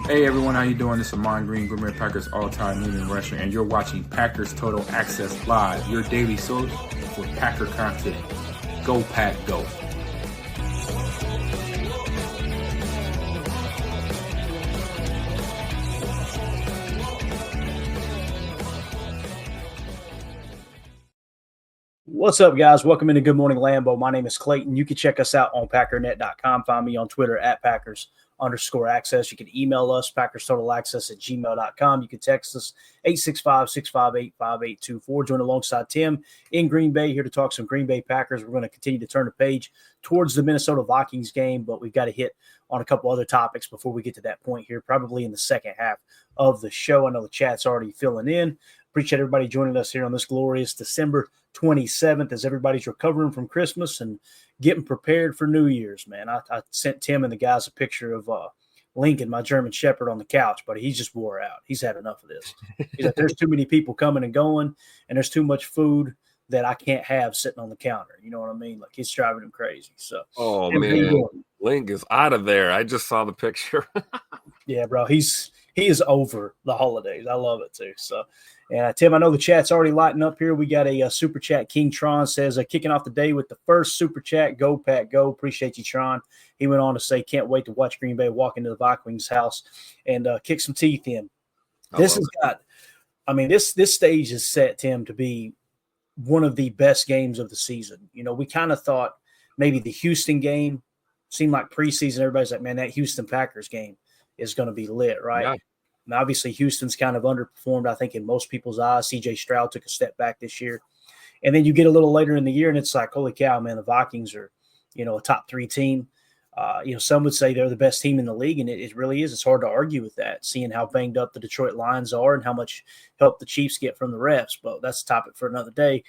Hey everyone, how you doing? This is Amon Green, Green Bay Packers all-time leading rusher, and you're watching Packers Total Access Live, your daily source for Packer content. Go Pack, go! What's up, guys? Welcome into Good Morning Lambo. My name is Clayton. You can check us out on Packernet.com. Find me on Twitter at Packers_access. You can email us, PackersTotalAccess@gmail.com. You can text us, 865-658-5824. Join alongside Tim in Green Bay, here to talk some Green Bay Packers. We're going to continue to turn the page towards the Minnesota Vikings game, but we've got to hit on a couple other topics before we get to that point here, probably in the second half of the show. I know the chat's already filling in. Appreciate everybody joining us here on this glorious December 27th as everybody's recovering from Christmas and getting prepared for New Year's, man. I sent Tim and the guys a picture of Lincoln, my German Shepherd, on the couch, but he's just wore out. He's had enough of this. He's like, there's too many people coming and going, and there's too much food that I can't have sitting on the counter. You know what I mean? Like, it's driving him crazy. So, oh, man, Link is out of there. I just saw the picture. Yeah, bro. He is over the holidays. I love it, too. So, Tim, I know the chat's already lighting up here. We got a super chat. King Tron says, kicking off the day with the first super chat. Go, Pat, go. Appreciate you, Tron. He went on to say, can't wait to watch Green Bay walk into the Vikings house and kick some teeth in. This stage is set, Tim, to be one of the best games of the season. You know, we kind of thought maybe the Houston game seemed like preseason. Everybody's like, man, that Houston Packers game is going to be lit, right? Yeah. And obviously, Houston's kind of underperformed, I think, in most people's eyes. C.J. Stroud took a step back this year. And then you get a little later in the year, and it's like, holy cow, man, the Vikings are, a top 3 team. Some would say they're the best team in the league, and it really is. It's hard to argue with that, seeing how banged up the Detroit Lions are and how much help the Chiefs get from the refs. But that's a topic for another day.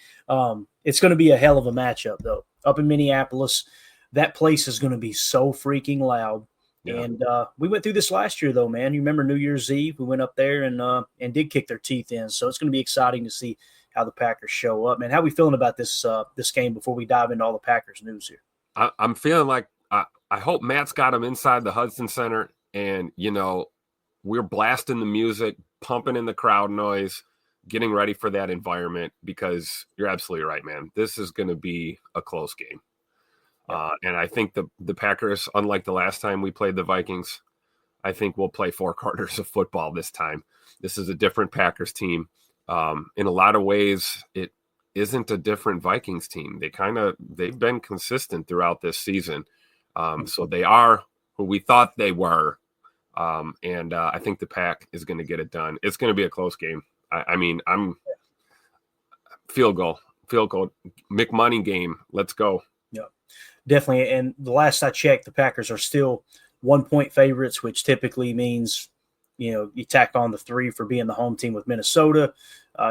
It's going to be a hell of a matchup, though. Up in Minneapolis, that place is going to be so freaking loud. Yeah. And we went through this last year, though, man. You remember New Year's Eve? We went up there and did kick their teeth in. So it's going to be exciting to see how the Packers show up. Man, how are we feeling about this game before we dive into all the Packers news here? I'm feeling like I hope Matt's got him inside the Hudson Center, and, we're blasting the music, pumping in the crowd noise, getting ready for that environment, because you're absolutely right, man. This is going to be a close game. And I think the Packers, unlike the last time we played the Vikings, I think we'll play 4 quarters of football this time. This is a different Packers team. In a lot of ways, it isn't a different Vikings team. They've been consistent throughout this season. So they are who we thought they were. And I think the Pack is going to get it done. It's going to be a close game. I'm field goal, McMoney game. Let's go. Yeah, definitely. And the last I checked, the Packers are still 1-point favorites, which typically means, you tack on the 3 for being the home team with Minnesota.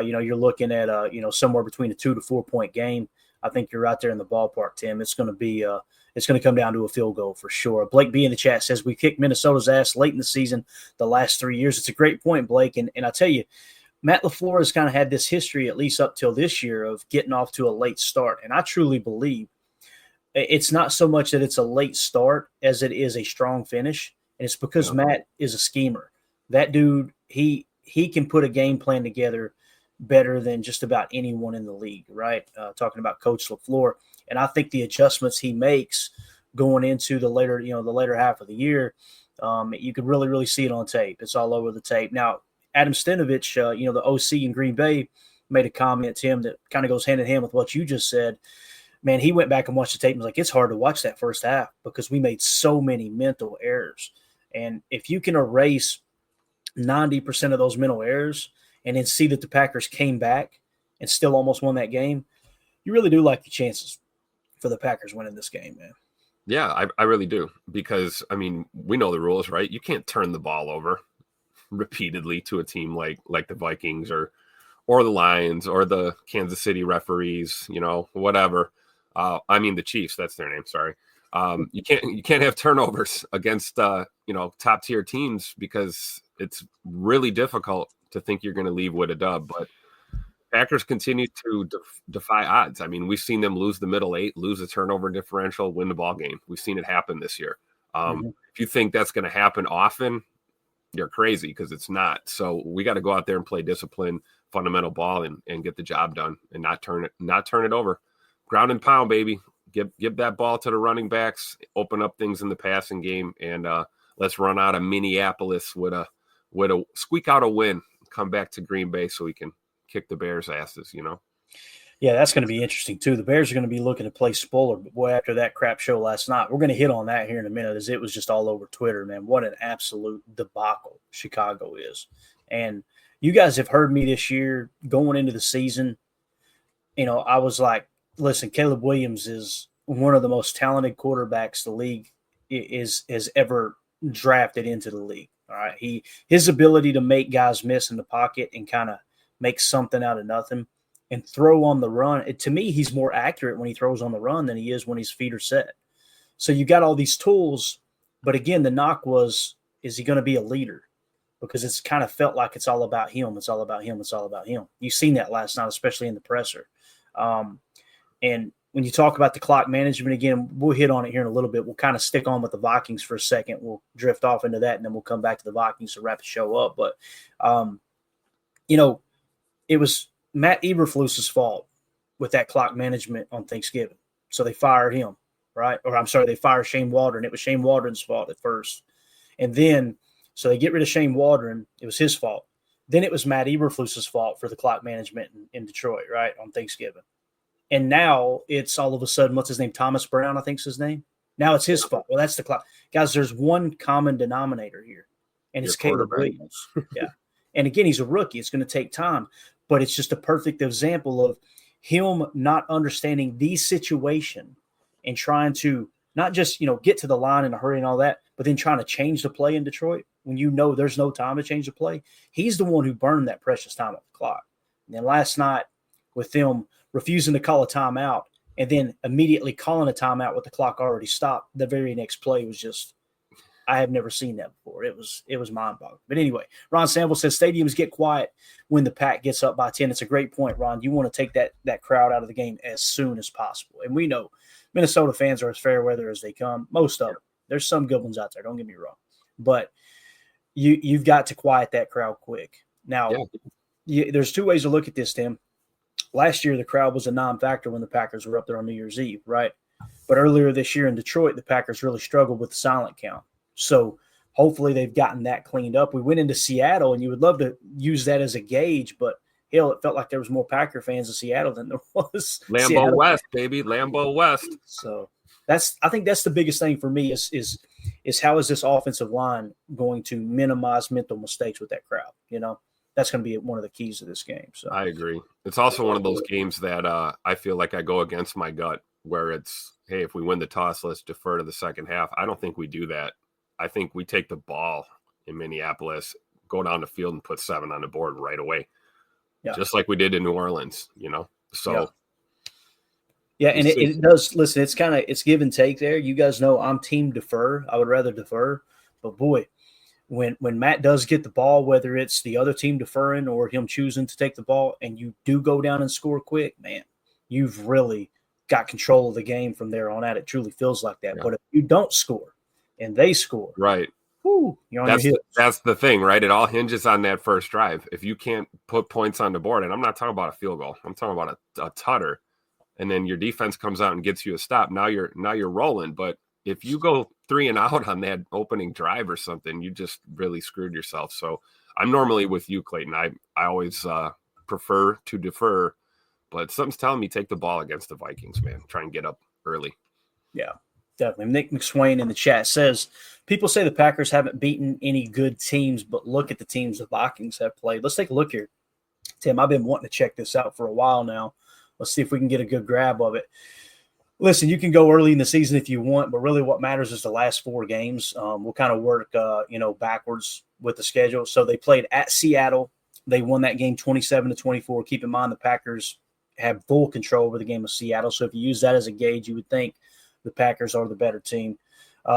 You're looking at, somewhere between a 2 to 4 point game. I think you're right there in the ballpark, Tim. It's going to be, it's going to come down to a field goal for sure. Blake B in the chat says we kicked Minnesota's ass late in the season the last 3 years. It's a great point, Blake. And I tell you, Matt LaFleur has kind of had this history, at least up till this year, of getting off to a late start. And I truly believe it's not so much that it's a late start as it is a strong finish. And it's because Matt is a schemer. That dude, he can put a game plan together better than just about anyone in the league, right? Talking about Coach LaFleur. And I think the adjustments he makes going into the later half of the year, you could really, really see it on tape. It's all over the tape. Now, Adam Stenavich, the OC in Green Bay, made a comment, Tim, that kind of goes hand in hand with what you just said. Man, he went back and watched the tape and was like, it's hard to watch that first half because we made so many mental errors. And if you can erase 90% of those mental errors and then see that the Packers came back and still almost won that game, you really do like the chances for the Packers winning this game, man. Yeah, I really do, because, we know the rules, right? You can't turn the ball over repeatedly to a team like the Vikings or the Lions or the Kansas City referees, whatever. The Chiefs, that's their name. Sorry. You can't have turnovers against, top tier teams, because it's really difficult to think you're going to leave with a dub. But Packers continue to defy odds. We've seen them lose the middle 8, lose the turnover differential, win the ball game. We've seen it happen this year. If you think that's going to happen often, you're crazy, because it's not. So we got to go out there and play disciplined, fundamental ball and get the job done and not turn it over. Ground and pound, baby. Give that ball to the running backs, open up things in the passing game, and let's run out of Minneapolis with a squeak out a win, come back to Green Bay so we can kick the Bears' asses, Yeah, that's going to be interesting, too. The Bears are going to be looking to play spoiler, but boy, after that crap show last night, we're going to hit on that here in a minute, as it was just all over Twitter, man. What an absolute debacle Chicago is. And you guys have heard me this year going into the season. I was like, listen, Caleb Williams is one of the most talented quarterbacks the league has ever drafted into the league. All right. His ability to make guys miss in the pocket and kind of make something out of nothing and throw on the run. To me, he's more accurate when he throws on the run than he is when his feet are set. So you got all these tools, but again, the knock was, is he going to be a leader? Because it's kind of felt like it's all about him. It's all about him. It's all about him. You've seen that last night, especially in the presser. And when you talk about the clock management, again, we'll hit on it here in a little bit. We'll kind of stick on with the Vikings for a second. We'll drift off into that, and then we'll come back to the Vikings to wrap the show up. But, it was Matt Eberflus's fault with that clock management on Thanksgiving. So they fired him, right? Or I'm sorry, they fired Shane Waldron. It was Shane Waldron's fault at first. And then, so they get rid of Shane Waldron. It was his fault. Then it was Matt Eberflus's fault for the clock management in Detroit, right, on Thanksgiving. And now it's all of a sudden, what's his name? Thomas Brown, I think is his name. Now it's his fault. Well, that's the clock. Guys, there's one common denominator here, and it's Caleb Williams. Yeah. And again, he's a rookie. It's going to take time, but it's just a perfect example of him not understanding the situation and trying to not just, get to the line in a hurry and all that, but then trying to change the play in Detroit when there's no time to change the play. He's the one who burned that precious time off the clock. And then last night with them refusing to call a timeout and then immediately calling a timeout with the clock already stopped, the very next play was just, I have never seen that before. It was mind-boggling. But anyway, Ron Sample says stadiums get quiet when the Pack gets up by 10. It's a great point, Ron. You want to take that crowd out of the game as soon as possible. And we know Minnesota fans are as fair weather as they come. Most of them. There's some good ones out there. Don't get me wrong. But you've got to quiet that crowd quick. Now, there's two ways to look at this, Tim. Last year, the crowd was a non-factor when the Packers were up there on New Year's Eve, right? But earlier this year in Detroit, the Packers really struggled with the silent count. So hopefully they've gotten that cleaned up. We went into Seattle, and you would love to use that as a gauge, but hell, it felt like there was more Packer fans in Seattle than there was Lambeau Seattle West, baby, Lambeau West. So I think that's the biggest thing for me is how is this offensive line going to minimize mental mistakes with that crowd? That's going to be one of the keys to this game. So I agree. It's also one of those games that I feel like I go against my gut, where it's, hey, if we win the toss, let's defer to the second half. I don't think we do that. I think we take the ball in Minneapolis, go down the field and put 7 on the board right away. Yeah. Just like we did in New Orleans, So yeah, and it does, listen, it's give and take there. You guys know I'm team defer. I would rather defer. But boy, when Matt does get the ball, whether it's the other team deferring or him choosing to take the ball, and you do go down and score quick, man, you've really got control of the game from there on out. It truly feels like that. Yeah. But if you don't score and they score, right, whoo, you're on your heels. That's the thing, right? It all hinges on that first drive. If you can't put points on the board, and I'm not talking about a field goal, I'm talking about a tutter, and then your defense comes out and gets you a stop. Now you're rolling. But if you go 3 and out on that opening drive or something, you just really screwed yourself. So I'm normally with you, Clayton. I always prefer to defer, but something's telling me take the ball against the Vikings, man. Try and get up early. Yeah, definitely. Nick McSwain in the chat says, people say the Packers haven't beaten any good teams, but look at the teams the Vikings have played. Let's take a look here. Tim, I've been wanting to check this out for a while now. Let's see if we can get a good grab of it. Listen, you can go early in the season if you want, but really what matters is the last 4 games. We'll kind of work, backwards with the schedule. So they played at Seattle. They won that game 27-24. Keep in mind the Packers have full control over the game of Seattle. So if you use that as a gauge, you would think the Packers are the better team.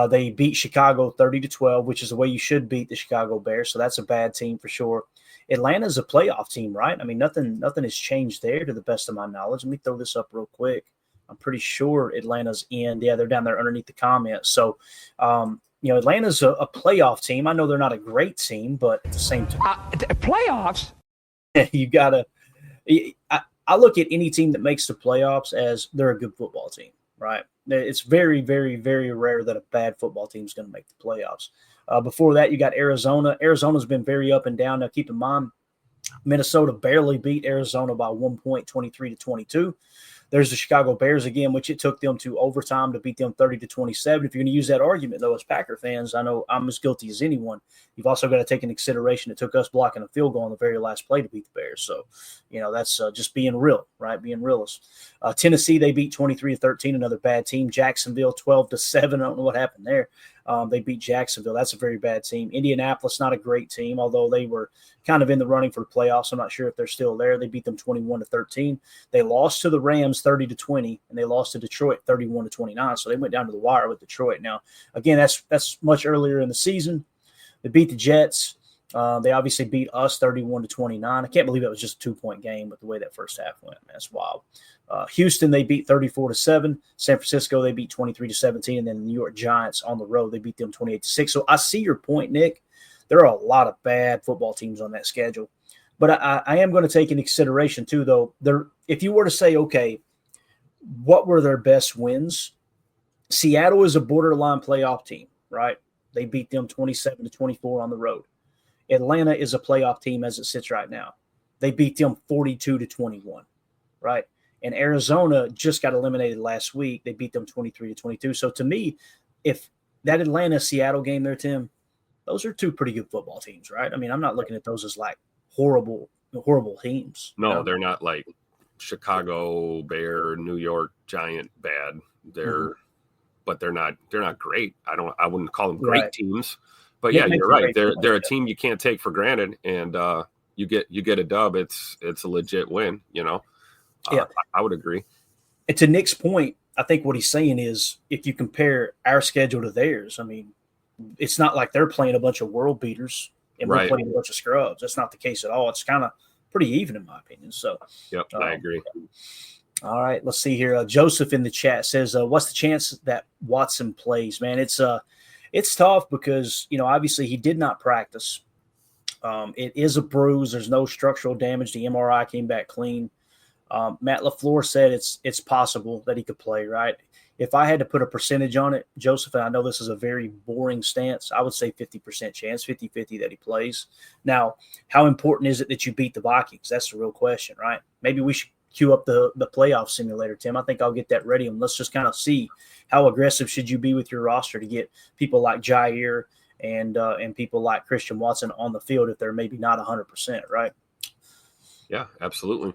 They beat Chicago 30-12, which is the way you should beat the Chicago Bears. So that's a bad team for sure. Atlanta's a playoff team, right? I mean, nothing has changed there to the best of my knowledge. Let me throw this up real quick. I'm pretty sure Atlanta's in. Yeah, they're down there underneath the comments. So Atlanta's a playoff team. I know they're not a great team, but at the same time, playoffs. you gotta. I look at any team that makes the playoffs as they're a good football team, right? It's very, very, very rare that a bad football team is going to make the playoffs. Before that, you got Arizona. Arizona's been very up and down. Now, keep in mind, Minnesota barely beat Arizona by 1 point, 23-22. There's the Chicago Bears again, which it took them to overtime to beat them 30-27. If you're going to use that argument, though, as Packer fans, I know I'm as guilty as anyone. You've also got to take into consideration it took us blocking a field goal on the very last play to beat the Bears. So, that's just being real, right? Being realist. Tennessee, they beat 23-13, another bad team. Jacksonville, 12-7. I don't know what happened there. They beat Jacksonville. That's a very bad team. Indianapolis, not a great team, although they were kind of in the running for the playoffs. I'm not sure if they're still there. They beat them 21-13. They lost to the Rams 30-20, and they lost to Detroit 31-29. So they went down to the wire with Detroit. Now, again, that's much earlier in the season. They beat the Jets. They obviously beat us 31-29. I can't believe it was just a 2-point game with the way that first half went. That's wild. Houston, they beat 34-7. San Francisco, they beat 23-17. And then the New York Giants on the road, they beat them 28-6. So I see your point, Nick. There are a lot of bad football teams on that schedule. But I am going to take into consideration, too, though, if you were to say, okay, what were their best wins? Seattle is a borderline playoff team, right? They beat them 27-24 on the road. Atlanta is a playoff team as it sits right now. They beat them 42-21, right? And Arizona just got eliminated last week. They beat them 23-22. So to me, if that Atlanta-Seattle game there, Tim, those are two pretty good football teams, right? I mean, I'm not looking at those as like horrible teams. No, they're not like Chicago Bear, New York Giant bad. But they're not great. I wouldn't call them great temes. But yeah, you're right. They're a team you can't take for granted, and you get a dub. It's a legit win. I would agree. And to Nick's point, I think what he's saying is if you compare our schedule to theirs, I mean, it's not like they're playing a bunch of world beaters and we're playing a bunch of scrubs. That's not the case at all. It's kind of pretty even in my opinion. So, I agree. All right, let's see here. Joseph in the chat says, "What's the chance that Watson plays?" Man, it's tough because obviously he did not practice. It is a bruise. There's no structural damage. The MRI came back clean. Matt LaFleur said it's possible that he could play. Right? If I had to put a percentage on it, Joseph, and I know this is a very boring stance, I would say 50% chance, 50-50 that he plays. Now, how important is it that you beat the Vikings? That's the real question, right? Maybe we should queue up the playoff simulator, Tim. I think I'll get that ready, and let's just kind of see how aggressive should you be with your roster to get people like Jair and people like Christian Watson on the field if they're maybe not 100%, right? Yeah, absolutely.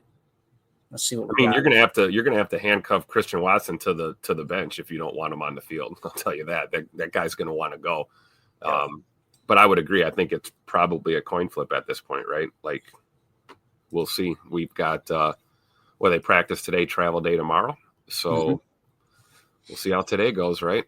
Let's see what you're gonna have to handcuff Christian Watson to the bench if you don't want him on the field. I'll tell you that guy's gonna want to go. Yeah. But I would agree. I think it's probably a coin flip at this point, right? Like we'll see. We've got they practice today, travel day tomorrow. So we'll see how today goes, right?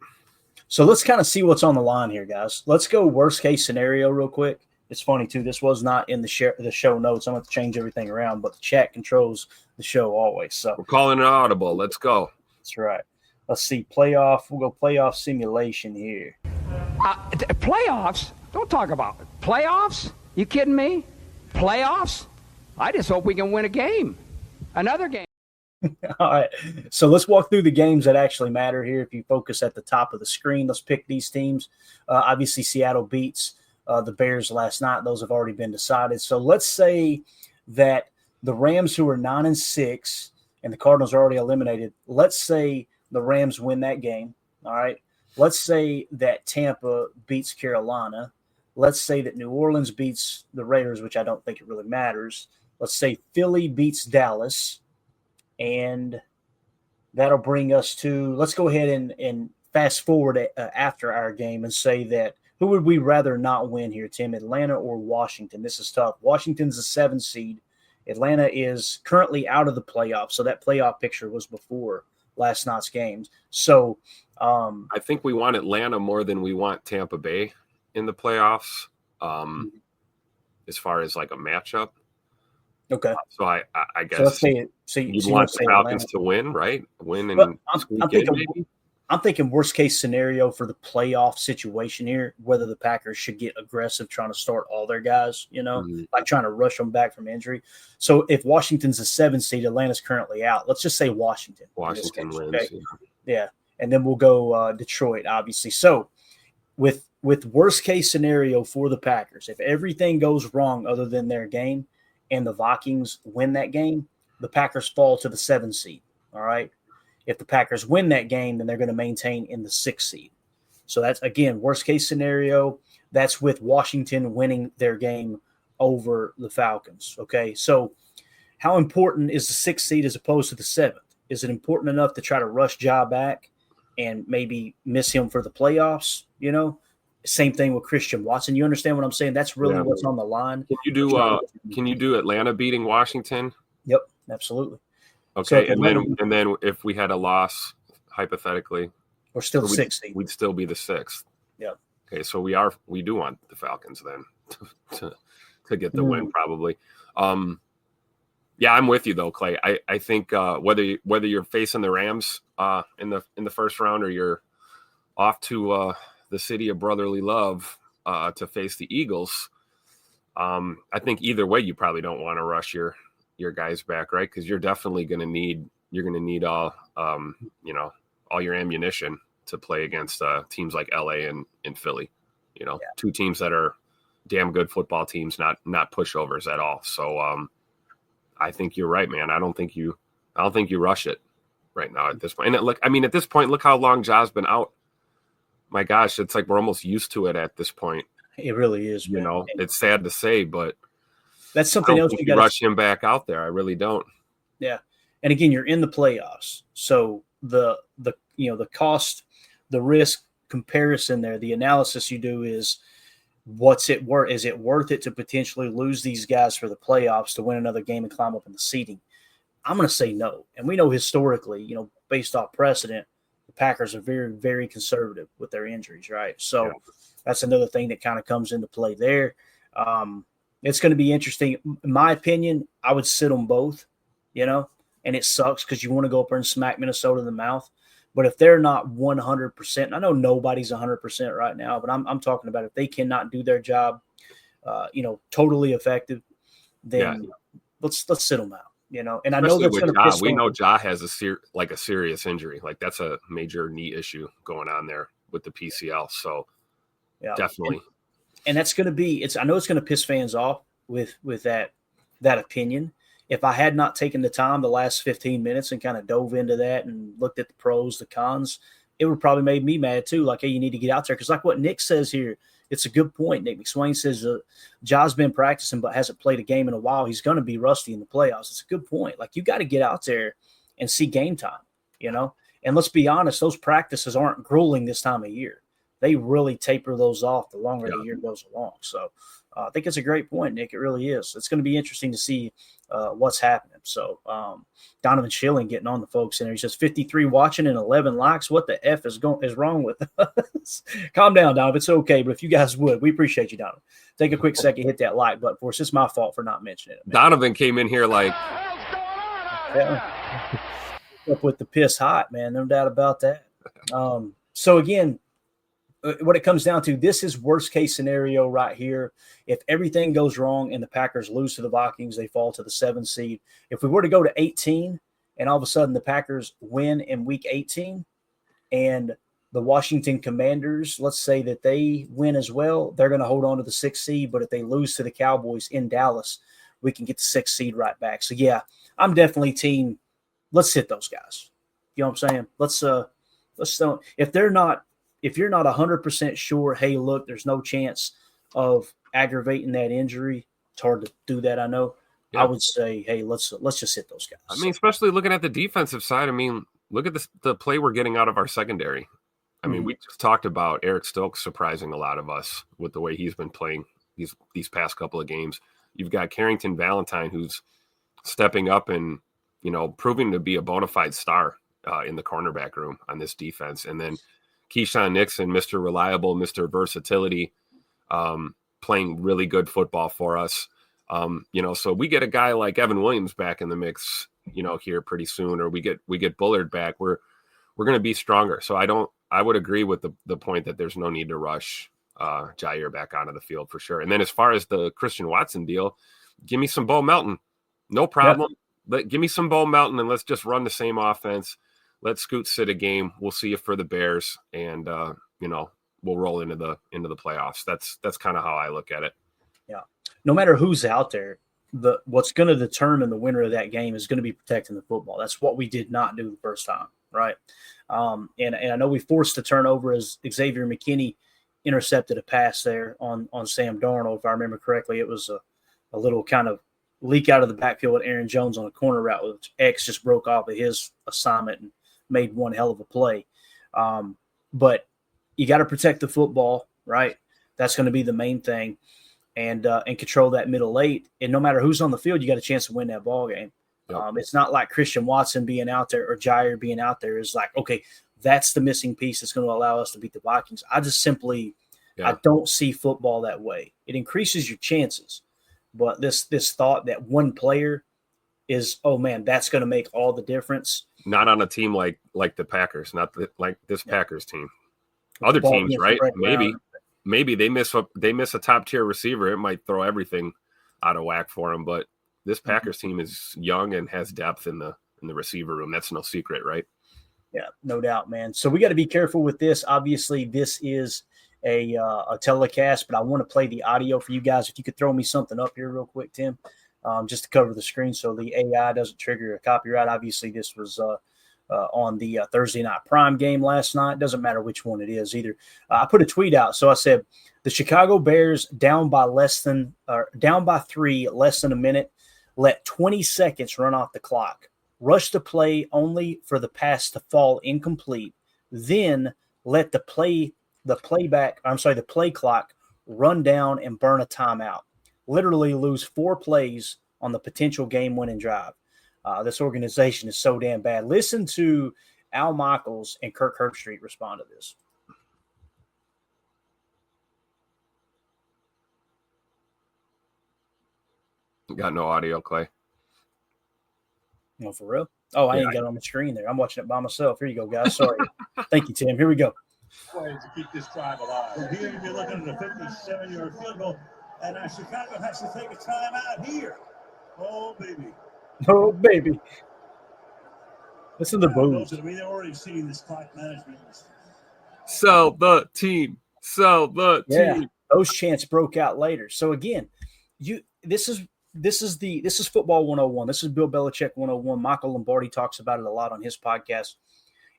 So let's kind of see what's on the line here, guys. Let's go worst case scenario real quick. It's funny, too. This was not in the show notes. I'm going to change everything around, but the chat controls the show always. So we're calling it audible. Let's go. That's right. Let's see. Playoff. We'll go playoff simulation here. Playoffs? Don't talk about it. Playoffs? You kidding me? Playoffs? I just hope we can win a game. Another game. All right. So let's walk through the games that actually matter here. If you focus at the top of the screen, let's pick these teams. Obviously, Seattle beats the Bears last night. Those have already been decided. So let's say that the Rams, who are 9-6, and the Cardinals are already eliminated, let's say the Rams win that game. All right. Let's say that Tampa beats Carolina. Let's say that New Orleans beats the Raiders, which I don't think it really matters. Let's say Philly beats Dallas. And that'll bring us to, let's go ahead and fast forward after our game and say that who would we rather not win here, Tim, Atlanta or Washington? This is tough. Washington's a 7 seed. Atlanta is currently out of the playoffs. So that playoff picture was before last night's games. So I think we want Atlanta more than we want Tampa Bay in the playoffs as far as like a matchup. Okay. So I guess so let's say you want the Falcons to win, right? Win and I'm thinking, maybe? I'm thinking worst case scenario for the playoff situation here, whether the Packers should get aggressive trying to start all their guys, like trying to rush them back from injury. So if Washington's a 7 seed, Atlanta's currently out. Let's just say Washington. Washington wins. Okay? Yeah. And then we'll go Detroit, obviously. So with worst case scenario for the Packers, if everything goes wrong other than their game and the Vikings win that game, the Packers fall to the 7 seed. All right. If the Packers win that game, then they're going to maintain in the 6 seed. So that's, again, worst case scenario. That's with Washington winning their game over the Falcons. Okay. So how important is the 6th seed as opposed to the 7th? Is it important enough to try to rush Ja back and maybe miss him for the playoffs? Same thing with Christian Watson. You understand what I'm saying? That's really what's on the line. Can you do Atlanta beating Washington? Yep, absolutely. Okay, so and then if we had a loss, hypothetically, we're still the 6th seed. We'd still be the 6th. Yep. Okay, so we do want the Falcons then to get the win probably. Yeah, I'm with you though, Clay. I think whether you're facing the Rams in the first round or you're off to the city of brotherly love to face the Eagles, I think either way you probably don't want to rush your guys back, right? Because you're definitely going to need all all your ammunition to play against teams like LA and Philly. Two teams that are damn good football teams, not pushovers at all. So I think you're right, man. I don't think you rush it right now at this point. And look, I mean, at this point, look how long Ja's been out. My gosh, it's like we're almost used to it at this point. It really is, man. It's sad to say, but that's something else you got to rush him back out there. I really don't. Yeah. And again, you're in the playoffs. So the cost, the risk comparison there, the analysis you do is what's it worth? Is it worth it to potentially lose these guys for the playoffs to win another game and climb up in the seeding? I'm going to say no. And we know historically, based off precedent, the Packers are very, very conservative with their injuries, right? So that's another thing that kind of comes into play there. It's going to be interesting. In my opinion, I would sit on both, and it sucks because you want to go up there and smack Minnesota in the mouth. But if they're not 100%, I know nobody's 100% right now, but I'm talking about if they cannot do their job, totally effective, then let's sit them out, And I know that's going to piss. We know Ja has a serious injury, like that's a major knee issue going on there with the PCL. So definitely, and that's going to be. I know it's going to piss fans off with that opinion. If I had not taken the time the last 15 minutes and kind of dove into that and looked at the pros, the cons, it would probably made me mad too. Like, hey, you need to get out there. Because like what Nick says here, it's a good point. Nick McSwain says Ja's been practicing but hasn't played a game in a while. He's going to be rusty in the playoffs. It's a good point. Like, you got to get out there and see game time, And let's be honest, those practices aren't grueling this time of year. They really taper those off the longer the year goes along. So I think it's a great point, Nick. It really is. It's going to be interesting to see what's happening. So Donovan Schilling getting on the folks in there. He says 53 watching and 11 likes. What the F is wrong with us? Calm down, Donovan. It's okay. But if you guys would, we appreciate you, Donovan. Take a quick second, hit that like button for us. It's my fault for not mentioning it. Man. Donovan came in here like up with the piss hot, man. No doubt about that. So again, what it comes down to, this is worst case scenario right here. If everything goes wrong and the Packers lose to the Vikings, they fall to the 7th seed. If we were to go to 18 and all of a sudden the Packers win in week 18 and the Washington Commanders, let's say that they win as well, they're going to hold on to the 6th seed. But if they lose to the Cowboys in Dallas, we can get the 6th seed right back. So yeah, I'm definitely team. Let's hit those guys. You know what I'm saying? Let's if you're not 100% sure, hey, look, there's no chance of aggravating that injury. It's hard to do that, I know. Yeah. I would say, hey, let's just hit those guys. I mean, especially looking at the defensive side. I mean, look at the play we're getting out of our secondary. I mean, we just talked about Eric Stokes surprising a lot of us with the way he's been playing these past couple of games. You've got Carrington Valentine, who's stepping up and, proving to be a bona fide star in the cornerback room on this defense. And then Keyshawn Nixon, Mr. Reliable, Mr. Versatility, playing really good football for us. So we get a guy like Evan Williams back in the mix, here pretty soon, or we get Bullard back. We're we're going to be stronger. So I would agree with the point that there's no need to rush Jaire back onto the field for sure. And then as far as the Christian Watson deal, give me some Bo Melton. No problem. Give me some Bo Melton and let's just run the same offense. Let Scoot sit a game. We'll see you for the Bears, and we'll roll into the playoffs. That's kind of how I look at it. Yeah. No matter who's out there, what's going to determine the winner of that game is going to be protecting the football. That's what we did not do the first time, right? And I know we forced a turnover as Xavier McKinney intercepted a pass there on Sam Darnold. If I remember correctly, it was a little kind of leak out of the backfield with Aaron Jones on a corner route, which X just broke off of his assignment and made one hell of a play. But you got to protect the football, right? That's going to be the main thing, and control that middle eight. And no matter who's on the field, you got a chance to win that ball game. Yep. It's not like Christian Watson being out there or Jaire being out there is like, okay, that's the missing piece that's going to allow us to beat the Vikings. I just simply I don't see football that way. It increases your chances. But this thought that one player is, oh man, that's going to make all the difference. Not on a team like the Packers, like this Packers team. Other teams, right? Maybe they miss a top tier receiver. It might throw everything out of whack for them. But this Packers team is young and has depth in the receiver room. That's no secret, right? Yeah, no doubt, man. So we got to be careful with this. Obviously, this is a telecast, but I want to play the audio for you guys. If you could throw me something up here real quick, Tim, just to cover the screen so the AI doesn't trigger a copyright. Obviously, this was on the Thursday Night Prime game last night. Doesn't matter which one it is either. I put a tweet out. So I said, the Chicago Bears down by 3, less than a minute, let 20 seconds run off the clock. Rush the play only for the pass to fall incomplete. Then let the play clock run down and burn a timeout. Literally lose 4 plays on the potential game-winning drive. This organization is so damn bad. Listen to Al Michaels and Kirk Herbstreit respond to this. Got no audio, Clay. No, for real? Oh, I ain't got it on the screen there. I'm watching it by myself. Here you go, guys. Sorry. Thank you, Tim. Here we go. To keep this drive alive. From here, you'll be looking at a 57-yard field goal, and Chicago has to take a timeout here. Oh, baby. Oh, baby. Listen to the boos. We've already seen this clock management. Sell the team. Team. Those chants broke out later. So again, this is football 101. This is Bill Belichick 101. Michael Lombardi talks about it a lot on his podcast.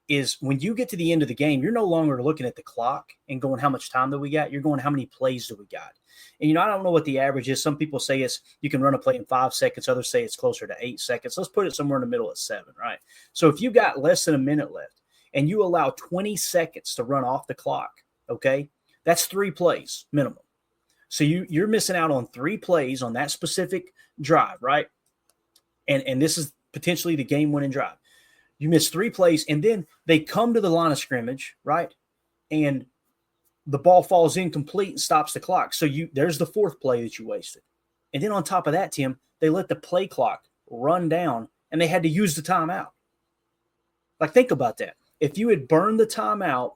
Is when you get to the end of the game, you're no longer looking at the clock and going, how much time do we got? You're going, how many plays do we got? And, I don't know what the average is. Some people say you can run a play in 5 seconds. Others say it's closer to 8 seconds. Let's put it somewhere in the middle at 7, right? So if you got less than a minute left and you allow 20 seconds to run off the clock, okay, that's 3 plays minimum. So you're missing out on 3 plays on that specific drive, right? And this is potentially the game-winning drive. You miss 3 plays, and then they come to the line of scrimmage, right? And the ball falls incomplete and stops the clock. So there's the 4th play that you wasted. And then on top of that, Tim, they let the play clock run down, and they had to use the timeout. Like, think about that. If you had burned the timeout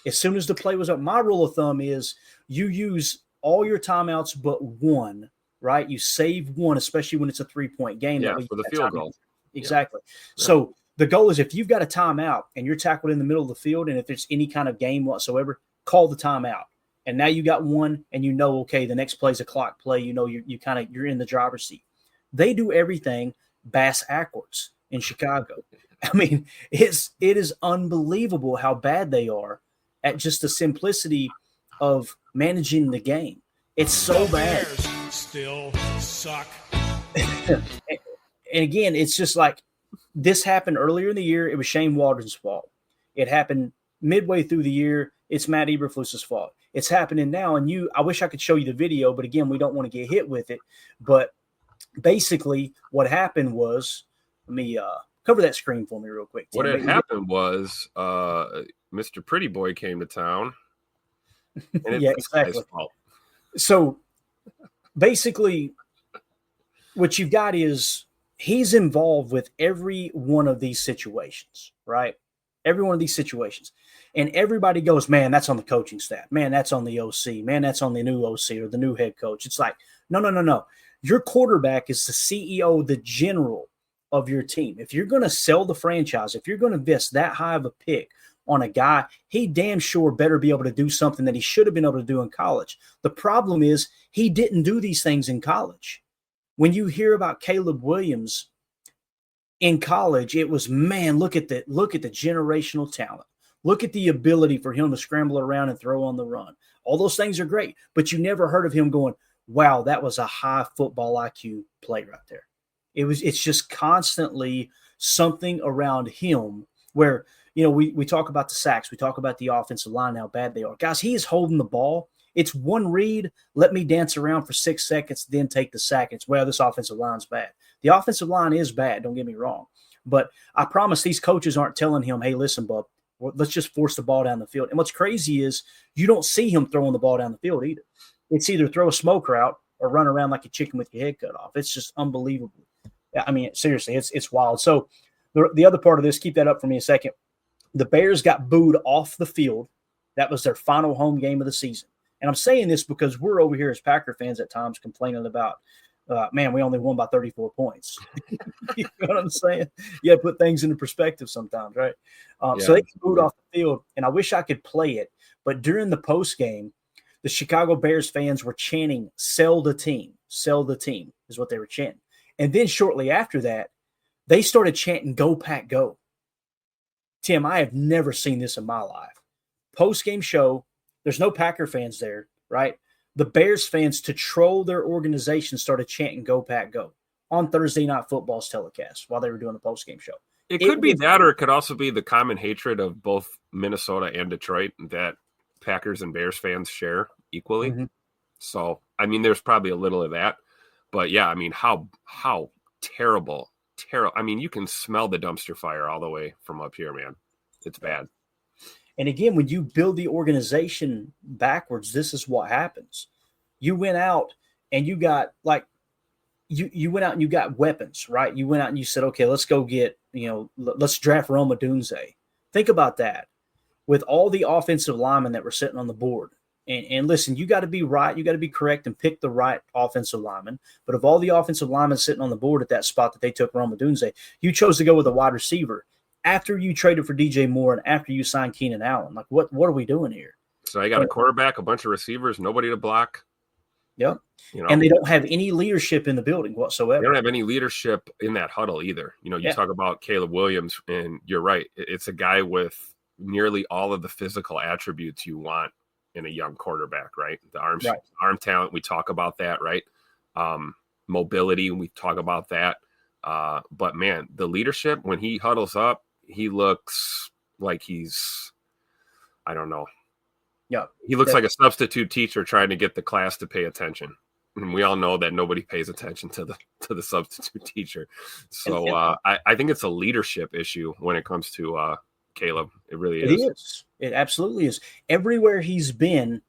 as soon as the play was up, my rule of thumb is you use all your timeouts but 1, right? You save 1, especially when it's a 3-point game. Yeah, for the field goal. Exactly. Yeah. So the goal is if you've got a timeout and you're tackled in the middle of the field, and if there's any kind of game whatsoever, call the timeout. And now you got 1, and okay, the next play is a clock play. You're in the driver's seat. They do everything bass backwards in Chicago. I mean, it is unbelievable how bad they are at just the simplicity of managing the game. It's so bad. Still suck. And again, it's just like, this happened earlier in the year. It was Shane Waldron's fault. It happened midway through the year. It's Matt Eberflus's fault. It's happening now. And I wish I could show you the video, but again, we don't want to get hit with it. But basically what happened was, let me cover that screen for me real quick. What had happened was Mr. Pretty Boy came to town. And yeah, exactly. So basically what you've got is he's involved with every one of these situations, right? Every one of these situations. And everybody goes, man, that's on the coaching staff. Man, that's on the OC. Man, that's on the new OC or the new head coach. It's like, no. Your quarterback is the CEO, the general of your team. If you're going to sell the franchise, if you're going to invest that high of a pick on a guy, he damn sure better be able to do something that he should have been able to do in college. The problem is he didn't do these things in college. When you hear about Caleb Williams in college, it was, man, look at the generational talent. Look at the ability for him to scramble around and throw on the run. All those things are great, but you never heard of him going, wow, that was a high football IQ play right there. It's just constantly something around him where, we talk about the sacks. We talk about the offensive line, how bad they are. Guys, he is holding the ball. It's one read. Let me dance around for 6 seconds, then take the sack. It's, well, this offensive line's bad. The offensive line is bad. Don't get me wrong. But I promise these coaches aren't telling him, hey, listen, bub, let's just force the ball down the field. And what's crazy is you don't see him throwing the ball down the field either. It's either throw a smoke route or run around like a chicken with your head cut off. It's just unbelievable. I mean, seriously, it's wild. So the other part of this, keep that up for me a second. The Bears got booed off the field. That was their final home game of the season. And I'm saying this because we're over here as Packer fans at times complaining about, man, we only won by 34 points. You know what I'm saying? You got to put things into perspective sometimes, right? So they got booed off the field, and I wish I could play it. But during the post game, the Chicago Bears fans were chanting, sell the team is what they were chanting. And then shortly after that, they started chanting, go Pack, go. Tim, I have never seen this in my life. Post-game show, there's no Packer fans there, right? The Bears fans, to troll their organization, started chanting, go Pack, go on Thursday Night Football's telecast while they were doing the post-game show. It could be that, or it could also be the common hatred of both Minnesota and Detroit that Packers and Bears fans share equally. Mm-hmm. So, I mean, there's probably a little of that. But, yeah, I mean, how terrible. I mean, you can smell the dumpster fire all the way from up here, man. It's bad. And, again, when you build the organization backwards, this is what happens. You went out and you got, like, you went out and you got weapons, right? You went out and you said, okay, let's go get, let's draft Rome Odunze. Think about that. With all the offensive linemen that were sitting on the board. And listen, you got to be right. You got to be correct and pick the right offensive lineman. But of all the offensive linemen sitting on the board at that spot that they took Rome Odunze, you chose to go with a wide receiver after you traded for DJ Moore and after you signed Keenan Allen. Like, what are we doing here? So I got a quarterback, a bunch of receivers, nobody to block. Yep. And they don't have any leadership in the building whatsoever. They don't have any leadership in that huddle either. You talk about Caleb Williams, and you're right. It's a guy with nearly all of the physical attributes you want in a young quarterback, right? The arm talent, we talk about that, right? Mobility, we talk about that. But man, the leadership, when he huddles up, he looks like he's, I don't know. Yeah. He looks like a substitute teacher trying to get the class to pay attention. And we all know that nobody pays attention to the substitute teacher. So I think it's a leadership issue when it comes to Caleb. It really is. It is. It absolutely is. Everywhere he's been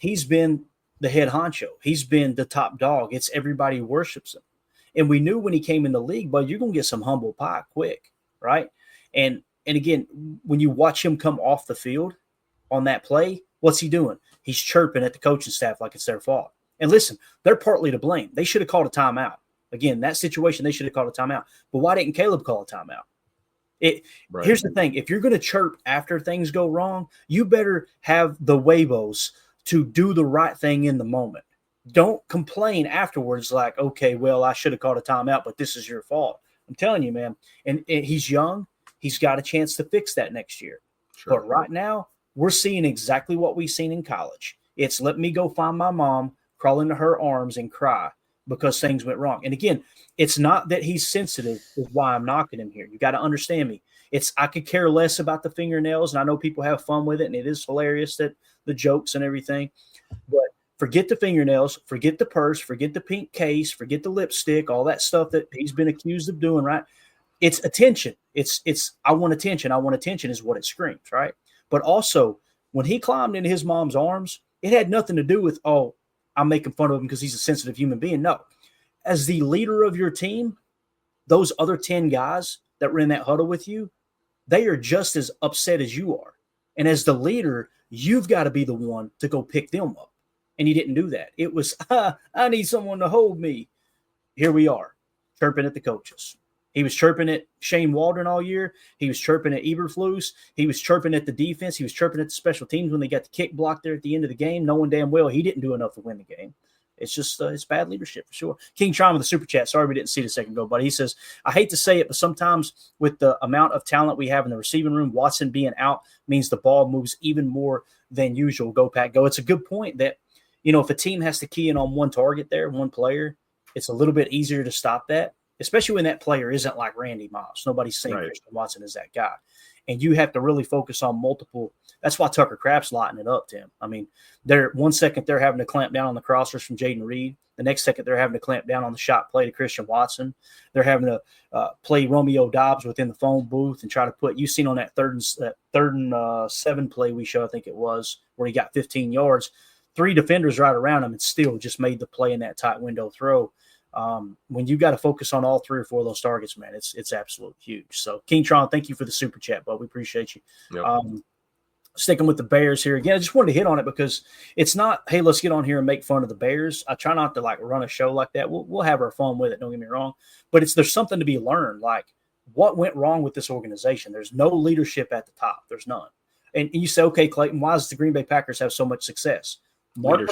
the head honcho. He's been the top dog. It's everybody worships him. And we knew when he came in the league, but you're going to get some humble pie quick, right? And again, when you watch him come off the field on that play, what's he doing? He's chirping at the coaching staff like it's their fault. And listen, they're partly to blame. They should have called a timeout. Again, that situation, they should have called a timeout. But why didn't Caleb call a timeout? Here's the thing. If you're going to chirp after things go wrong, you better have the huevos to do the right thing in the moment. Don't complain afterwards like, okay, well, I should have called a timeout, but this is your fault. I'm telling you, man. And he's young. He's got a chance to fix that next year. Sure. But right now, we're seeing exactly what we've seen in college. It's let me go find my mom, crawl into her arms, and cry because things went wrong. And again, it's not that he's sensitive is why I'm knocking him here. You got to understand me. I could care less about the fingernails, and I know people have fun with it, and it is hilarious that the jokes and everything. But forget the fingernails, forget the purse, forget the pink case, forget the lipstick, all that stuff that he's been accused of doing, right? It's attention. It's I want attention. I want attention is what it screams, right? But also, when he climbed into his mom's arms, it had nothing to do with, oh, I'm making fun of him because he's a sensitive human being. No. As the leader of your team, those other 10 guys that were in that huddle with you, they are just as upset as you are. And as the leader, you've got to be the one to go pick them up. And he didn't do that. It was, I need someone to hold me. Here we are, chirping at the coaches. He was chirping at Shane Waldron all year. He was chirping at Eberflus. He was chirping at the defense. He was chirping at the special teams when they got the kick blocked there at the end of the game, knowing damn well he didn't do enough to win the game. It's just it's bad leadership for sure. King Tron with the super chat. Sorry we didn't see it a second ago, but he says, I hate to say it, but sometimes with the amount of talent we have in the receiving room, Watson being out means the ball moves even more than usual. Go, Pack, go. It's a good point that, if a team has to key in on one target there, one player, it's a little bit easier to stop that, especially when that player isn't like Randy Moss. Nobody's saying Christian Watson is that guy. And you have to really focus on multiple. That's why Tucker Kraft's lighting it up, Tim. I mean, they're 1 second they're having to clamp down on the crossers from Jaden Reed. The next second they're having to clamp down on the shot play to Christian Watson. They're having to play Romeo Dobbs within the phone booth and try to put. You seen on that third and 7 play we showed, I think it was, where he got 15 yards. 3 defenders right around him and still just made the play in that tight window throw. When you got to focus on all 3 or 4 of those targets, man, it's absolutely huge. So, King Tron, thank you for the super chat, bud. We appreciate you. Yep. Sticking with the Bears here again, I just wanted to hit on it because it's not, hey, let's get on here and make fun of the Bears. I try not to like run a show like that. We'll have our fun with it. Don't get me wrong, but there's something to be learned. Like, what went wrong with this organization? There's no leadership at the top. There's none. And you say, okay, Clayton, why does the Green Bay Packers have so much success? Mark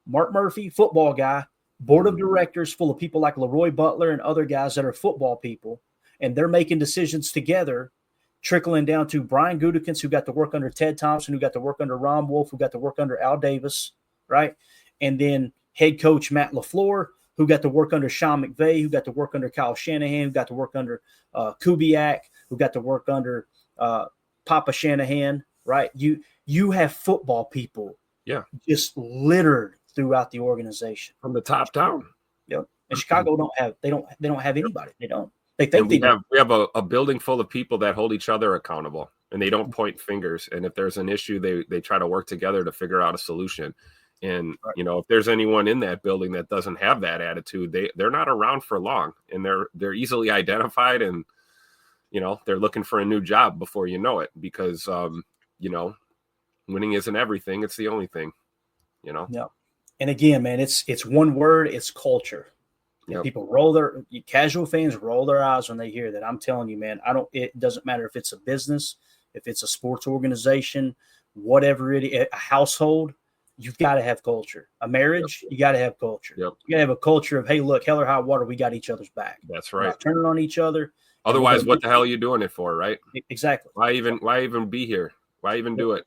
Murphy, football guy, board of directors full of people like Leroy Butler and other guys that are football people, and they're making decisions together, trickling down to Brian Gutekunst, who got to work under Ted Thompson, who got to work under Ron Wolf, who got to work under Al Davis, right? And then head coach Matt LaFleur, who got to work under Sean McVay, who got to work under Kyle Shanahan, who got to work under Kubiak, who got to work under Papa Shanahan, right? You have football people just littered throughout the organization from the top down. Yep. And Chicago don't have anybody. They don't. They think we have a building full of people that hold each other accountable, and they don't point fingers. And if there's an issue, they try to work together to figure out a solution. And if there's anyone in that building that doesn't have that attitude, they're not around for long, and they're easily identified, and they're looking for a new job before you know it, because winning isn't everything. It's the only thing, Yeah. And again, man, it's one word. It's culture. Yep. People casual fans roll their eyes when they hear that. I'm telling you, man, it doesn't matter if it's a business, if it's a sports organization, whatever it is, a household, you've got to have culture. A marriage, you got to have culture. Yep. You got to have a culture of, hey, look, hell or high water, we got each other's back. That's right. Turning on each other. Otherwise, what the hell are you doing it for, right? Exactly. Why even be here? Why even do it?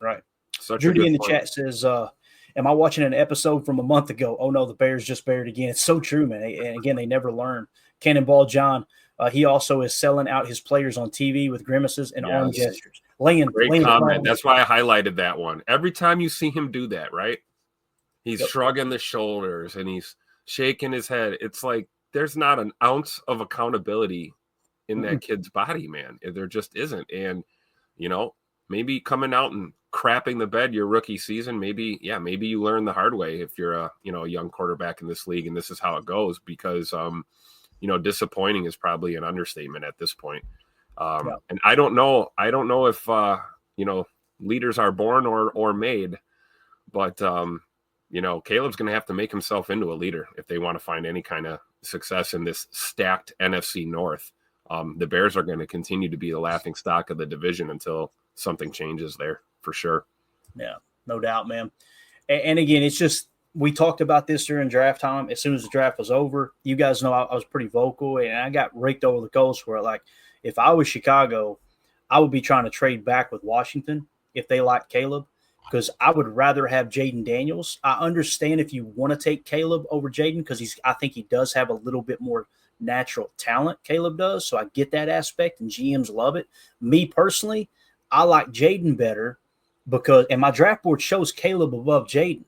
Right. Such Judy in the chat says, am I watching an episode from a month ago? Oh, no, the Bears just buried again. It's so true, man. And again, they never learn. Cannonball John, he also is selling out his players on TV with grimaces and arm gestures. Great comment. That's why I highlighted that one. Every time you see him do that, right? He's shrugging the shoulders and he's shaking his head. It's like there's not an ounce of accountability in that kid's body, man. There just isn't. And, maybe coming out and crapping the bed your rookie season, maybe you learn the hard way if you're a young quarterback in this league, and this is how it goes, because disappointing is probably an understatement at this point. And I don't know if leaders are born or made, but Caleb's going to have to make himself into a leader if they want to find any kind of success in this stacked NFC North. The Bears are going to continue to be the laughing stock of the division until something changes there, for sure. Yeah, no doubt, man. And again, it's just, we talked about this during draft time. As soon as the draft was over, you guys know I was pretty vocal, and I got raked over the coals for it. Like, if I was Chicago, I would be trying to trade back with Washington if they like Caleb, because I would rather have Jaden Daniels. I understand if you want to take Caleb over Jaden, because I think he does have a little bit more natural talent, Caleb does. So I get that aspect, and GMs love it. Me personally, I like Jaden better and my draft board shows Caleb above Jaden.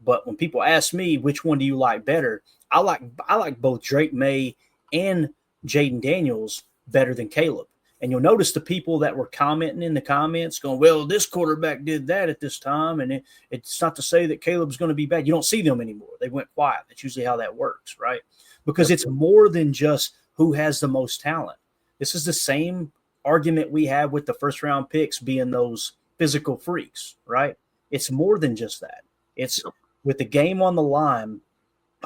But when people ask me which one do you like better, I like both Drake May and Jaden Daniels better than Caleb. And you'll notice the people that were commenting in the comments going, well, this quarterback did that at this time, and it's not to say that Caleb's going to be bad. You don't see them anymore. They went quiet. That's usually how that works, right? Because it's more than just who has the most talent. This is the same argument we have with the first round picks being those physical freaks, right? It's more than just that. It's with the game on the line,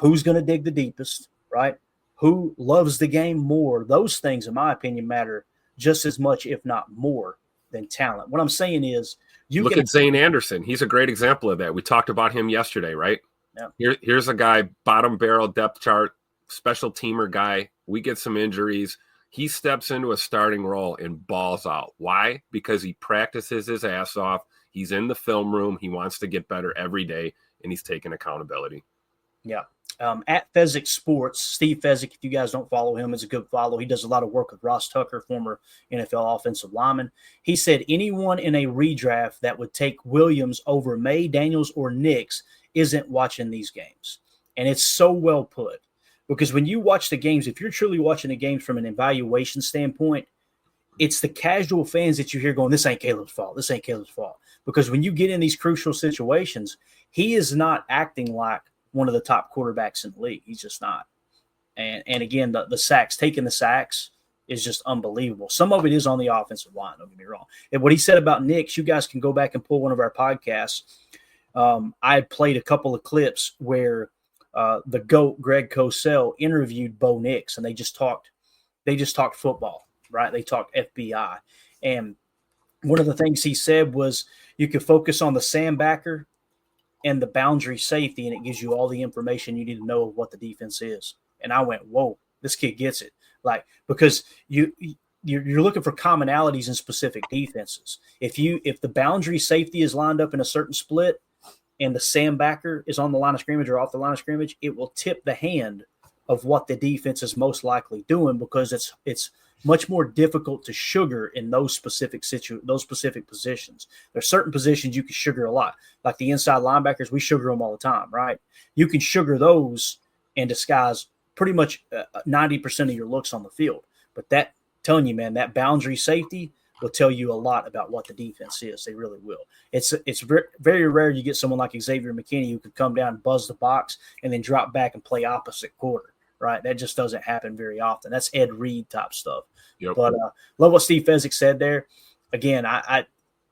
who's going to dig the deepest, right? Who loves the game more? Those things, in my opinion, matter just as much, if not more, than talent. What I'm saying is, you look at Zane Anderson. He's a great example of that. We talked about him yesterday, right? Yeah. Here's a guy, bottom barrel depth chart, special teamer guy. We get some injuries. He steps into a starting role and balls out. Why? Because he practices his ass off. He's in the film room. He wants to get better every day, and he's taking accountability. Yeah. At Fezzik Sports, Steve Fezzik, if you guys don't follow him, is a good follow. He does a lot of work with Ross Tucker, former NFL offensive lineman. He said anyone in a redraft that would take Williams over May, Daniels, or Nix isn't watching these games. And it's so well put. Because when you watch the games, if you're truly watching the games from an evaluation standpoint, it's the casual fans that you hear going, this ain't Caleb's fault. This ain't Caleb's fault. Because when you get in these crucial situations, he is not acting like one of the top quarterbacks in the league. He's just not. And again, the sacks, taking the sacks is just unbelievable. Some of it is on the offensive line, don't get me wrong. And what he said about Nix, you guys can go back and pull one of our podcasts. I had played a couple of clips where the GOAT, Greg Cosell, interviewed Bo Nix, and they just talked football, right? They talked FBI. And one of the things he said was you could focus on the sandbacker and the boundary safety, and it gives you all the information you need to know of what the defense is. And I went, whoa, this kid gets it. Like, because you're looking for commonalities in specific defenses. If the boundary safety is lined up in a certain split and the sandbacker is on the line of scrimmage or off the line of scrimmage, it will tip the hand of what the defense is most likely doing, because it's much more difficult to sugar in those specific positions. There's certain positions you can sugar a lot, like the inside linebackers. We sugar them all the time, right? You can sugar those and disguise pretty much 90% of your looks on the field. But that, telling you, man, that boundary safety will tell you a lot about what the defense is. They really will. It's very, very rare you get someone like Xavier McKinney who could come down and buzz the box and then drop back and play opposite quarter. Right, that just doesn't happen very often. That's Ed Reed type stuff. Yep. But love what Steve Fezzik said there. Again,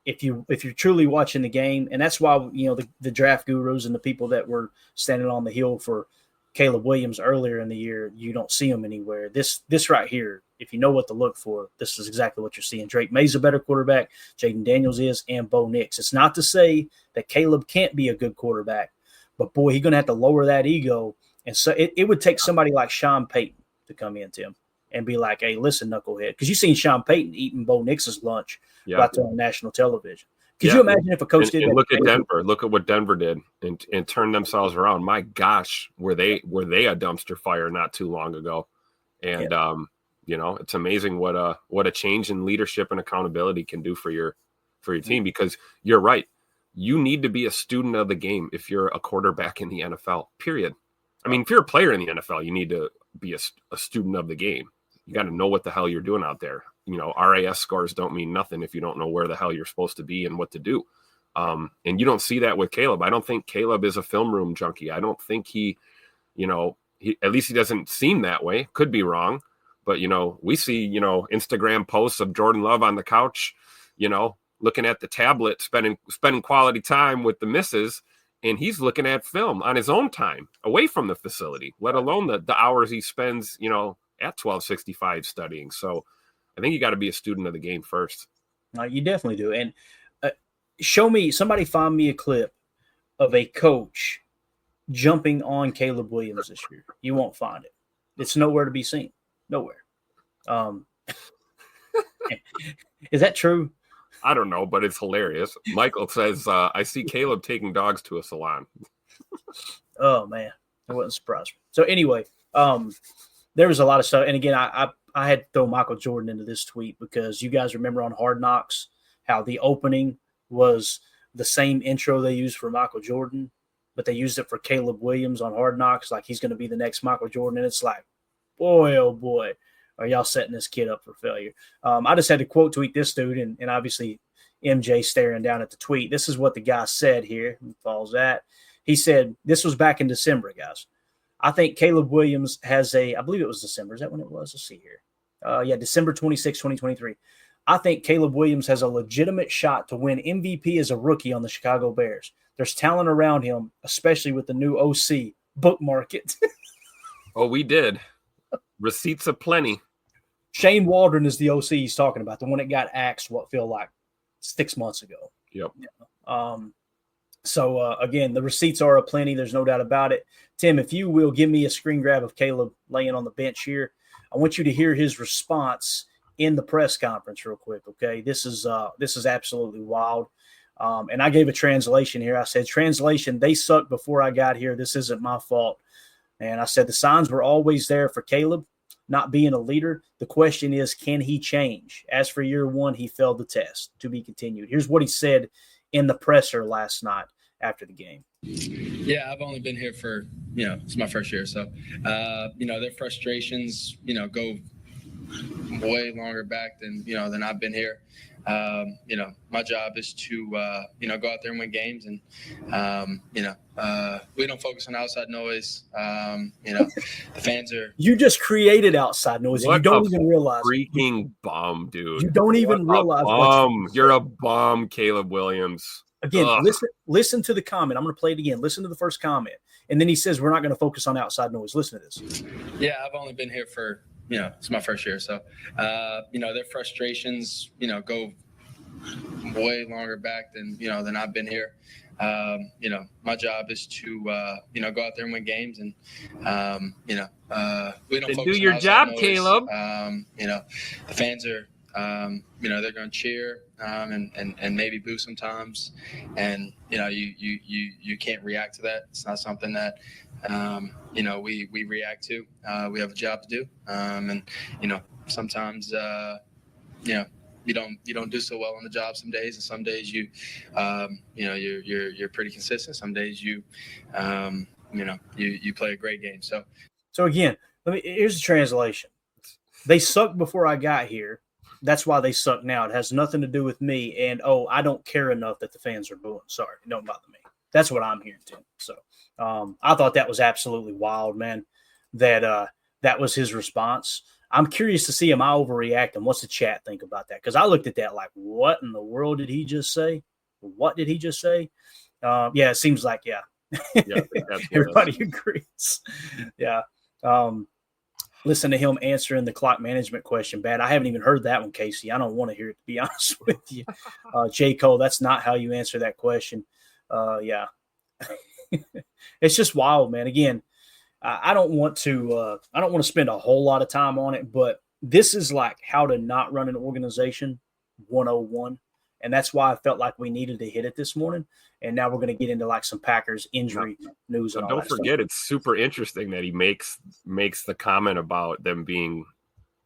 if you're truly watching the game, and that's why the draft gurus and the people that were standing on the hill for Caleb Williams earlier in the year, you don't see them anywhere. This right here, if you know what to look for, this is exactly what you're seeing. Drake May's a better quarterback, Jaden Daniels is, and Bo Nix. It's not to say that Caleb can't be a good quarterback, but boy, he's going to have to lower that ego. And so it would take somebody like Sean Payton to come in, Tim, and be like, hey, listen, knucklehead. Because you've seen Sean Payton eating Bo Nix's lunch right there on national television. Could you imagine if a coach did that? Look at Denver. Look at what Denver did and turned themselves around. My gosh, were they a dumpster fire not too long ago? And, it's amazing what a change in leadership and accountability can do for your team, because you're right. You need to be a student of the game if you're a quarterback in the NFL, period. I mean, if you're a player in the NFL, you need to be a student of the game. You got to know what the hell you're doing out there. RAS scores don't mean nothing if you don't know where the hell you're supposed to be and what to do. And you don't see that with Caleb. I don't think Caleb is a film room junkie. I don't think he at least he doesn't seem that way. Could be wrong. But, we see, Instagram posts of Jordan Love on the couch, looking at the tablet, spending quality time with the missus. And he's looking at film on his own time away from the facility, let alone the hours he spends, at 1265 studying. So I think you got to be a student of the game first. You definitely do. And find me a clip of a coach jumping on Caleb Williams this year. You won't find it. It's nowhere to be seen. Nowhere. Is that true? I don't know, but it's hilarious. Michael says, I see Caleb taking dogs to a salon. Oh, man. That wouldn't surprise me. So anyway, there was a lot of stuff. And again, I had to throw Michael Jordan into this tweet because you guys remember on Hard Knocks how the opening was the same intro they used for Michael Jordan, but they used it for Caleb Williams on Hard Knocks, like he's going to be the next Michael Jordan. And it's like, boy, oh boy, are y'all setting this kid up for failure? I just had to quote tweet this dude, and obviously MJ staring down at the tweet. This is what the guy said here. He follows that. He said, this was back in December, guys. I think Caleb Williams has I believe it was December. Is that when it was? Let's see here. December 26, 2023. I think Caleb Williams has a legitimate shot to win MVP as a rookie on the Chicago Bears. There's talent around him, especially with the new OC. Bookmark it. Oh, we did. Receipts aplenty. Shane Waldron is the OC he's talking about, the one that got axed what feel like 6 months ago. Yep. So again, the receipts are aplenty. There's no doubt about it. Tim, if you will give me a screen grab of Caleb laying on the bench here, I want you to hear his response in the press conference real quick. Okay. This is absolutely wild. And I gave a translation here. I said, translation, they sucked before I got here. This isn't my fault. And I said, the signs were always there for Caleb not being a leader. The question is, can he change? As for year one, he failed the test. To be continued. Here's what he said in the presser last night after the game. Yeah, I've only been here for, it's my first year. So, their frustrations, go way longer back than I've been here. My job is to, go out there and win games. And, we don't focus on outside noise. The fans are. You just created outside noise. You don't even realize. Freaking bum, dude. You don't even realize. You're a bum, Caleb Williams. Again, listen to the comment. I'm going to play it again. Listen to the first comment. And then he says, we're not going to focus on outside noise. Listen to this. Yeah, I've only been here for, it's my first year. So, their frustrations, go way longer back than I've been here. My job is to, go out there and win games. And, we don't focus do your on job, noise. Caleb. The fans are, they're going to cheer and maybe boo sometimes. And, you can't react to that. It's not something that, we react to. We have a job to do. And, sometimes, you don't do so well on the job some days, and some days you're pretty consistent. Some days you play a great game. So again, here's the translation. They sucked before I got here. That's why they suck now. It has nothing to do with me. And, I don't care enough that the fans are booing. Sorry, it don't bother me. That's what I'm hearing, Tim. So I thought that was absolutely wild, man, that was his response. I'm curious to see him overreacting. What's the chat think about that? Because I looked at that like, what in the world did he just say? What did he just say? It seems like, yeah. Everybody agrees. Yeah. Listen to him answering the clock management question bad. I haven't even heard that one, Casey. I don't want to hear it, to be honest with you. J. Cole, that's not how you answer that question. Yeah. It's just wild, man. Again, I don't want to spend a whole lot of time on it, but this is like how to not run an organization 101. And that's why I felt like we needed to hit it this morning. And now we're going to get into like some Packers injury news. And don't forget, it's super interesting that he makes the comment about them being,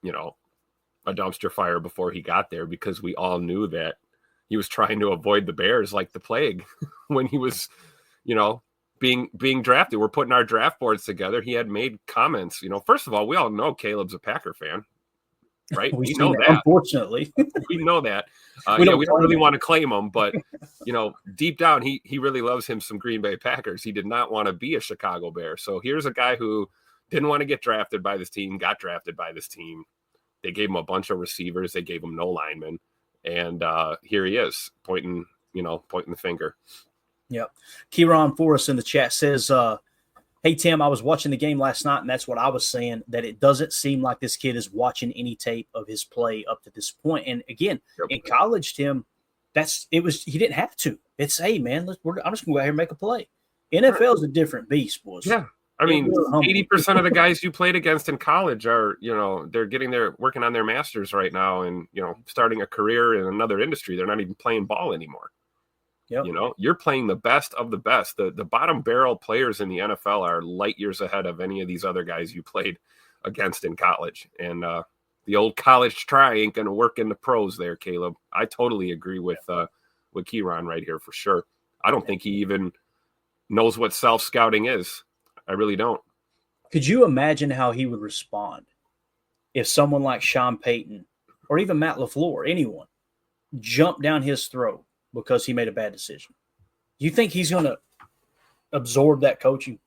a dumpster fire before he got there, because we all knew that he was trying to avoid the Bears like the plague when he was, being drafted. We're putting our draft boards together. He had made comments, first of all, we all know Caleb's a Packer fan, right? We know that. Unfortunately. We know that. We don't really want to claim him, but, deep down, he really loves him some Green Bay Packers. He did not want to be a Chicago Bear. So here's a guy who didn't want to get drafted by this team, got drafted by this team. They gave him a bunch of receivers. They gave him no linemen. And here he is pointing the finger. Yep. Kieran Forrest in the chat says, hey, Tim, I was watching the game last night, and that's what I was saying, that it doesn't seem like this kid is watching any tape of his play up to this point. And again, in college, Tim, he didn't have to. It's, hey, man, I'm just going to go out here and make a play. NFL is a different beast, boys. Yeah. I mean, 80% of the guys you played against in college are, they're working on their masters right now and, starting a career in another industry. They're not even playing ball anymore. Yep. You're playing the best of the best. The bottom barrel players in the NFL are light years ahead of any of these other guys you played against in college. And the old college try ain't going to work in the pros there, Caleb. I totally agree with Kieran right here for sure. I don't think he even knows what self-scouting is. I really don't. Could you imagine how he would respond if someone like Sean Payton or even Matt LaFleur, anyone, jumped down his throat because he made a bad decision? You think he's going to absorb that coaching?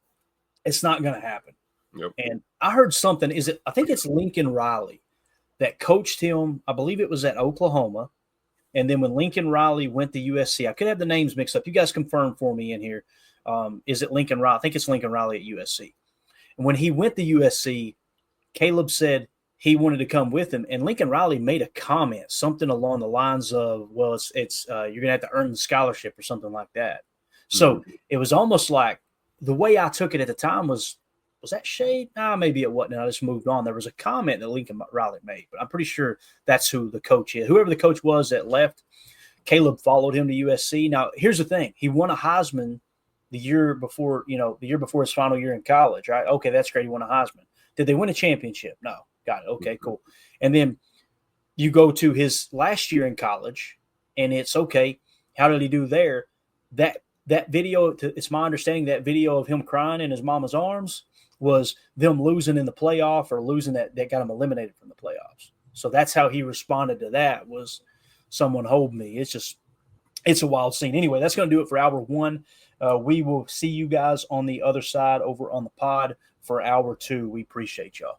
It's not going to happen. Yep. And I heard something. I think it's Lincoln Riley that coached him. I believe it was at Oklahoma. And then when Lincoln Riley went to USC, I could have the names mixed up. You guys confirm for me in here. Is it Lincoln Riley? I think it's Lincoln Riley at USC. And when he went to USC, Caleb said he wanted to come with him. And Lincoln Riley made a comment, something along the lines of, well, it's you're going to have to earn the scholarship or something like that. So it was almost like the way I took it at the time was that shade? Nah, maybe it wasn't. I just moved on. There was a comment that Lincoln Riley made, but I'm pretty sure that's who the coach is. Whoever the coach was that left, Caleb followed him to USC. Now, here's the thing. He won a Heisman the year before his final year in college, right? Okay, that's great. He won a Heisman. Did they win a championship? No. Got it. Okay, cool. And then you go to his last year in college, and it's okay. How did he do there? That video, it's my understanding that video of him crying in his mama's arms was them losing in the playoff or losing that got him eliminated from the playoffs. So that's how he responded to that, was someone hold me. It's a wild scene. Anyway, that's going to do it for hour one. We will see you guys on the other side over on the pod for hour two. We appreciate y'all.